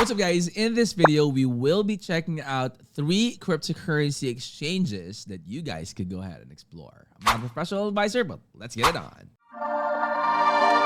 What's up, guys? In this video, we will be checking out 3 cryptocurrency exchanges that you guys could go ahead and explore. I'm not a professional advisor, but let's get it on.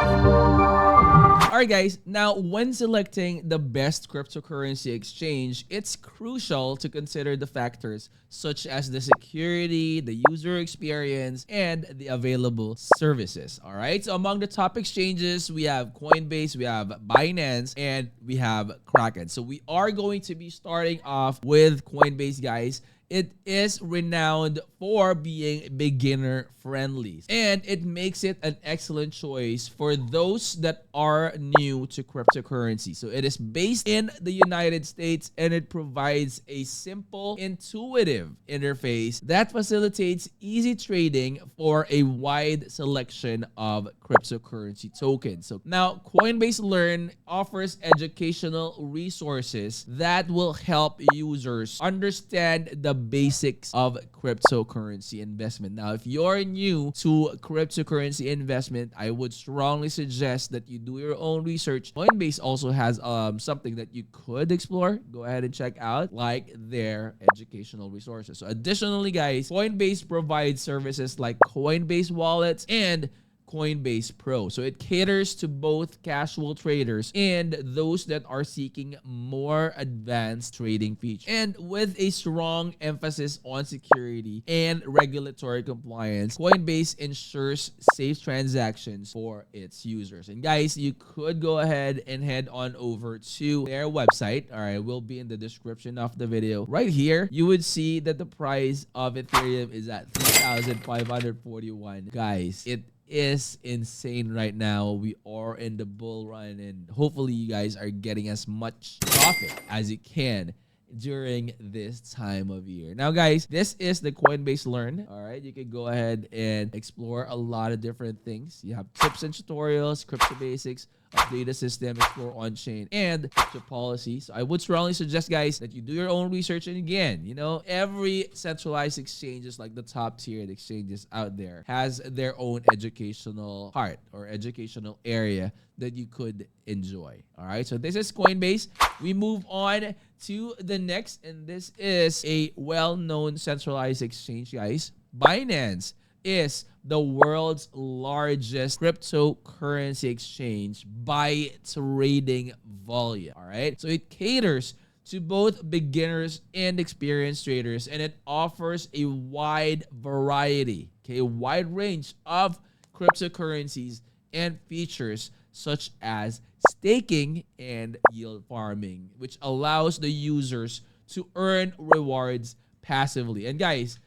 Alright guys, now when selecting the best cryptocurrency exchange, it's crucial to consider the factors such as the security, the user experience, and the available services. Alright, so among the top exchanges, we have Coinbase, we have Binance, and we have Kraken. So we are going to be starting off with Coinbase, guys. It is renowned for being beginner friendly, and it makes it an excellent choice for those that are new to cryptocurrency. So it is based in the United States, and it provides a simple, intuitive interface that facilitates easy trading for a wide selection of cryptocurrency tokens. So now Coinbase Learn offers educational resources that will help users understand the basics of cryptocurrency investment. Now, if you're new to cryptocurrency investment, I would strongly suggest that you do your own research. Coinbase also has something that you could explore. Go ahead and check out, like their educational resources. So additionally, guys, Coinbase provides services like Coinbase wallets and Coinbase Pro. So it caters to both casual traders and those that are seeking more advanced trading features. And with a strong emphasis on security and regulatory compliance, Coinbase ensures safe transactions for its users. And guys, you could go ahead and head on over to their website. All right, will be in the description of the video. Right here, you would see that the price of Ethereum is at 3,541. Guys, it is insane right now. We are in the bull run, and hopefully you guys are getting as much profit as you can during this time of year. Now guys, this is the Coinbase Learn. All right, you can go ahead and explore a lot of different things. You have tips and tutorials, crypto basics, update the system, explore on-chain, and crypto policy. So I would strongly suggest, guys, that you do your own research. And again, you know, every centralized exchanges, like the top tiered exchanges out there, has their own educational part or educational area that you could enjoy. All right, so this is Coinbase. We move on to the next, and this is a well-known centralized exchange, guys. Binance is the world's largest cryptocurrency exchange by trading volume. All right, so it caters to both beginners and experienced traders, and it offers a wide variety, a wide range of cryptocurrencies and features such as staking and yield farming, which allows the users to earn rewards passively. And guys,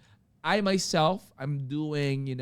I myself, I'm doing,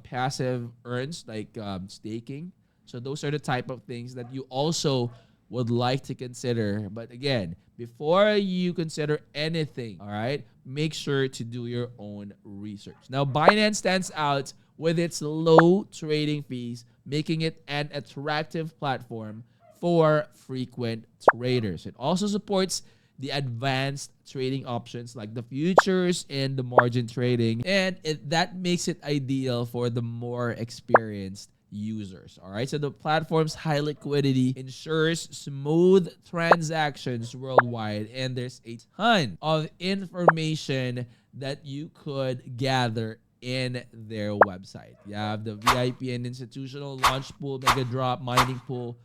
passive earns like staking. So those are the type of things that you also would like to consider. But again, before you consider anything, all right, make sure to do your own research. Now, Binance stands out with its low trading fees, making it an attractive platform for frequent traders. It also supports the advanced trading options like the futures and the margin trading, and that makes it ideal for the more experienced users. All right, so the platform's high liquidity ensures smooth transactions worldwide, and there's a ton of information that you could gather in their website. You have the VIP and institutional launch pool, mega drop, mining pool.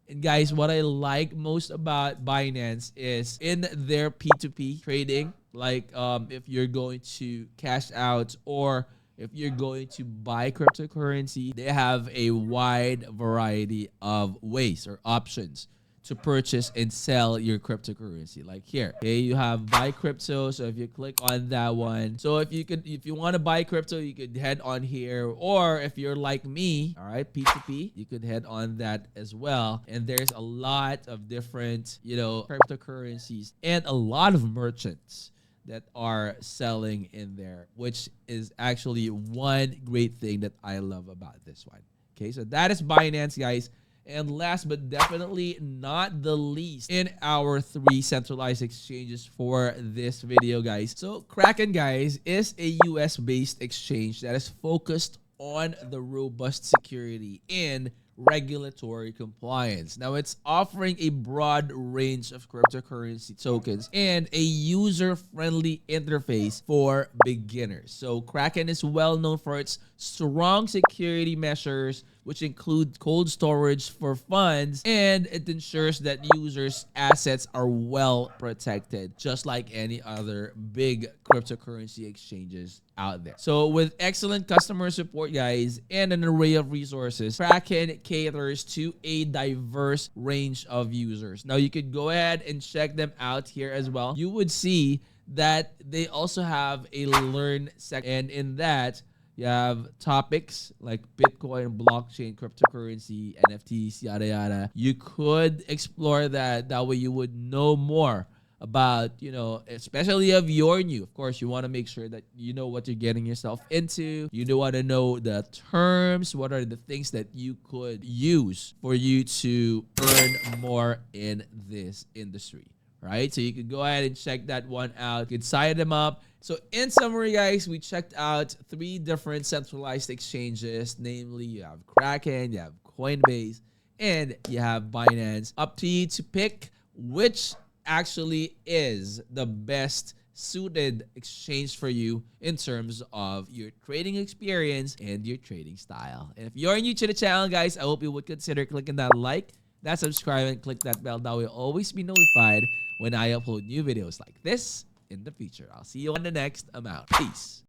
And guys, what I like most about Binance is in their P2P trading, like if you're going to cash out or if you're going to buy cryptocurrency, they have a wide variety of ways or options to purchase and sell your cryptocurrency. Like here, okay, you have buy crypto. So if you click on that one, so if you want to buy crypto, you could head on here. Or if you're like me, all right, P2P, you could head on that as well. And there's a lot of different, cryptocurrencies and a lot of merchants that are selling in there, which is actually one great thing that I love about this one. Okay, so that is Binance, guys. And last but definitely not the least in our 3 centralized exchanges for this video, guys. So Kraken, guys, is a US-based exchange that is focused on the robust security and regulatory compliance. Now, it's offering a broad range of cryptocurrency tokens and a user-friendly interface for beginners. So Kraken is well known for its strong security measures, which include cold storage for funds, and it ensures that users' assets are well protected, just like any other big cryptocurrency exchanges out there. So with excellent customer support, guys, and an array of resources, Kraken caters to a diverse range of users. Now, you could go ahead and check them out here as well. You would see that they also have a learn section, and in that, you have topics like Bitcoin, blockchain, cryptocurrency, NFTs, yada yada. You could explore that. That way you would know more about, especially if you're new. Of course, you want to make sure that you know what you're getting yourself into. You do want to know the terms, what are the things that you could use for you to earn more in this industry, right? So you can go ahead and check that one out. You can sign them up. So in summary, guys, we checked out 3 different centralized exchanges. Namely, you have Kraken, you have Coinbase, and you have Binance. Up to you to pick which actually is the best suited exchange for you in terms of your trading experience and your trading style. And if you're new to the channel, guys, I hope you would consider clicking that like, that subscribe, and click that bell. That will always be notified when I upload new videos like this in the future. I'll see you on the next amount. Peace.